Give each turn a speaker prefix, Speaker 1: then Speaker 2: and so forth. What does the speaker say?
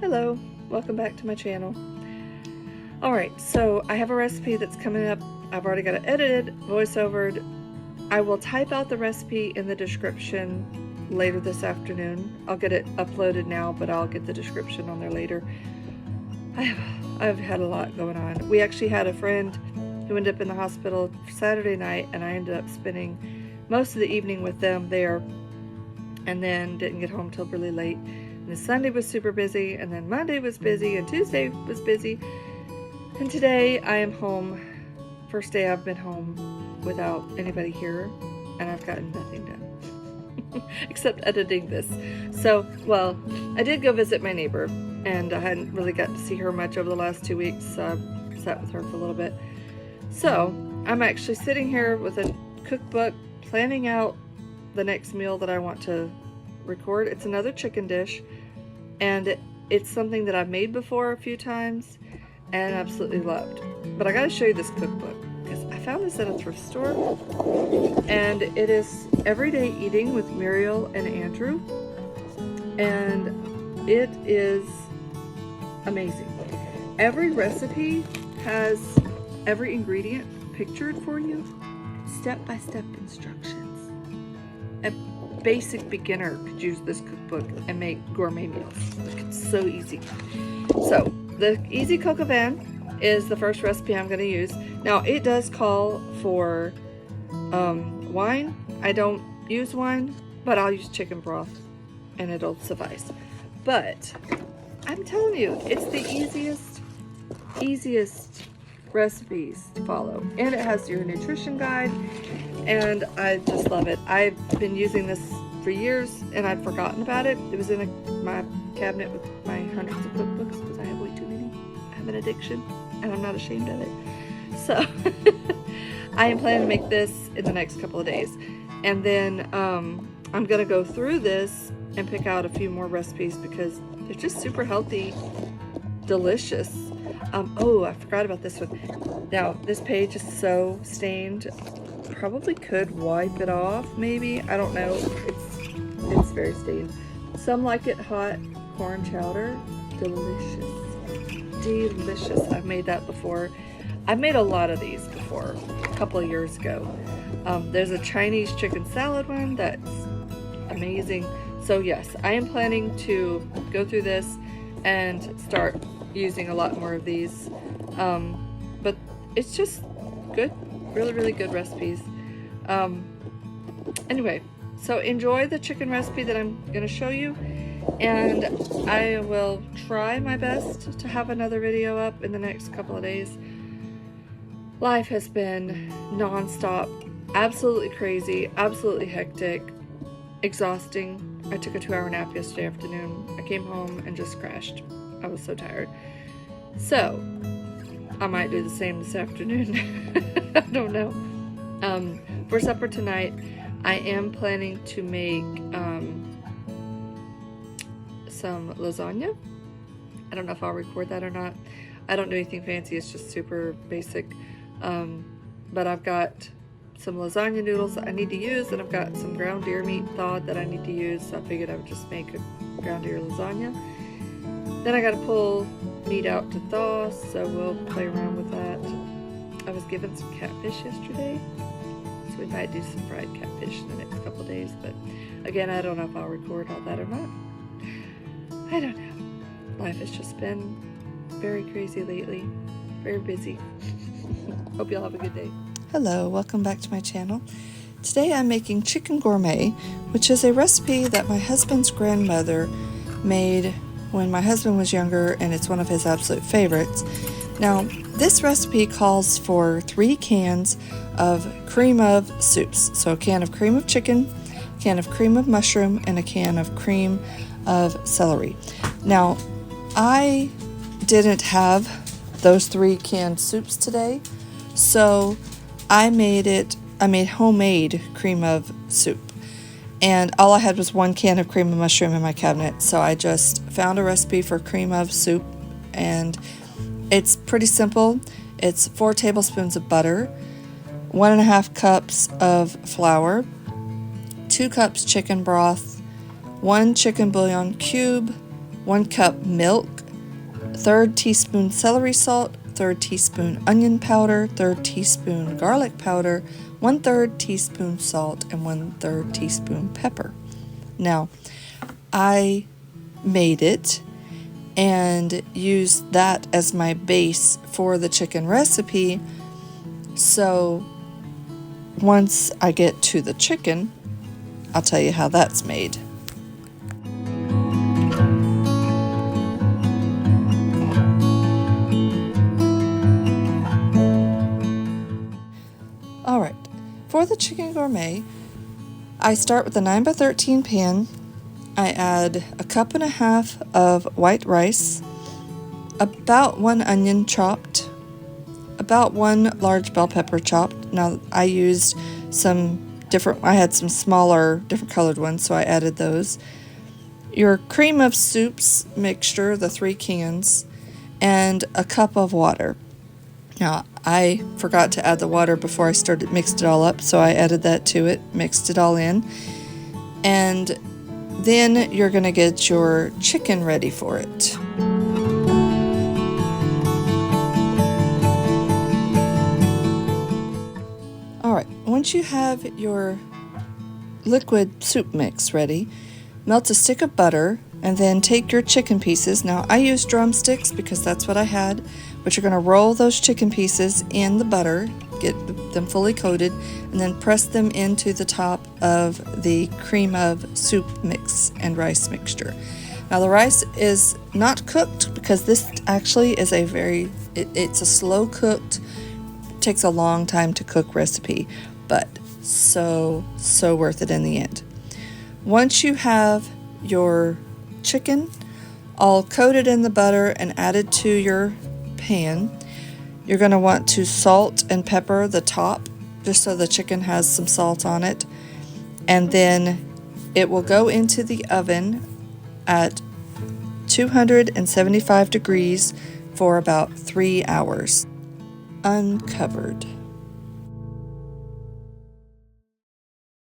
Speaker 1: Hello, welcome back to my channel. Alright, so I have a recipe that's coming up. I've already got it edited, voiceovered. I will type out the recipe in the description later this afternoon. I'll get it uploaded now, but I'll get the description on there later. I've had a lot going on. We actually had a friend who ended up in the hospital Saturday night, and I ended up spending most of the evening with them there, and then didn't get home till really late. And then Sunday was super busy, and then Monday was busy, and Tuesday was busy. And today I am home. First day I've been home without anybody here, and I've gotten nothing done except editing this. So, well, I did go visit my neighbor, and I hadn't really got to see her much over the last 2 weeks, so I sat with her for a little bit. So I'm actually sitting here with a cookbook, planning out the next meal that I want to record. It's another chicken dish, and it's something that I've made before a few times and absolutely loved. But I gotta show you this cookbook because I found this at a thrift store, and it is Everyday Eating with Muriel and Andrew, and it is amazing. Every recipe has every ingredient pictured for you, step-by-step instructions. A basic beginner could use this cookbook and make gourmet meals. It's so easy. So the easy coq au vin is the first recipe I'm going to use. Now it does call for wine. I don't use wine, but I'll use chicken broth and it'll suffice. But I'm telling you, it's the easiest recipes to follow, and it has your nutrition guide, and I just love it. I've been using this for years and I'd forgotten about it. It was in my cabinet with my hundreds of cookbooks because I have way too many. I have an addiction and I'm not ashamed of it. So I am planning to make this in the next couple of days, and then I'm gonna go through this and pick out a few more recipes because they're just super healthy, delicious. Oh, I forgot about this one. Now, this page is so stained. Probably could wipe it off, maybe. I don't know. It's very stained. Some like it hot. Corn chowder. Delicious. Delicious. I've made that before. I've made a lot of these before, a couple of years ago. There's a Chinese chicken salad one that's amazing. So yes, I am planning to go through this and start using a lot more of these, but it's just good, really good recipes. Anyway, so enjoy the chicken recipe that I'm going to show you, and I will try my best to have another video up in the next couple of days. Life has been non-stop, absolutely crazy, absolutely hectic, exhausting. I took a 2-hour nap yesterday afternoon. I came home and just crashed. I was so tired. So I might do the same this afternoon. I don't know. For supper tonight, I am planning to make some lasagna. I don't know if I'll record that or not. I don't do anything fancy. It's just super basic. But I've got some lasagna noodles that I need to use, and I've got some ground deer meat thawed that I need to use. So I figured I would just make a ground deer lasagna. Then I got to pull meat out to thaw, so we'll play around with that. I was given some catfish yesterday, so we might do some fried catfish in the next couple of days, but again, I don't know if I'll record all that or not. I don't know. Life has just been very crazy lately, very busy. Hope y'all have a good day. Hello, welcome back to my channel. Today I'm making chicken gourmet, which is a recipe that my husband's grandmother made when my husband was younger, and it's one of his absolute favorites. Now, this recipe calls for 3 cans of cream of soups. So a can of cream of chicken, a can of cream of mushroom, and a can of cream of celery. Now, I didn't have those 3 canned soups today, so I made homemade cream of soup. And all I had was 1 can of cream of mushroom in my cabinet, so I just found a recipe for cream of soup, and it's pretty simple. It's 4 tablespoons of butter, 1.5 cups of flour, 2 cups chicken broth, 1 chicken bouillon cube, 1 cup milk, 1/3 teaspoon celery salt, 1/3 teaspoon onion powder, 1/3 teaspoon garlic powder, 1/3 teaspoon salt, and 1/3 teaspoon pepper. Now, I made it and used that as my base for the chicken recipe. So once I get to the chicken, I'll tell you how that's made. Alright, for the chicken gourmet, I start with a 9x13 pan. I add 1.5 cups of white rice, about 1 onion chopped, about 1 large bell pepper chopped. Now I used I had some smaller, different colored ones, so I added those. Your cream of soups mixture, the 3 cans, and a cup of water. Now, I forgot to add the water before I mixed it all up, so I added that to it, mixed it all in. And then you're going to get your chicken ready for it. Alright, once you have your liquid soup mix ready, melt a stick of butter and then take your chicken pieces. Now I use drumsticks because that's what I had, but you're going to roll those chicken pieces in the butter, get them fully coated, and then press them into the top of the cream of soup mix and rice mixture. Now the rice is not cooked because this actually is it's a slow cooked, takes a long time to cook recipe, but so worth it in the end. Once you have your chicken all coated in the butter and added to your pan, you're going to want to salt and pepper the top just so the chicken has some salt on it, and then it will go into the oven at 275 degrees for about 3 hours uncovered.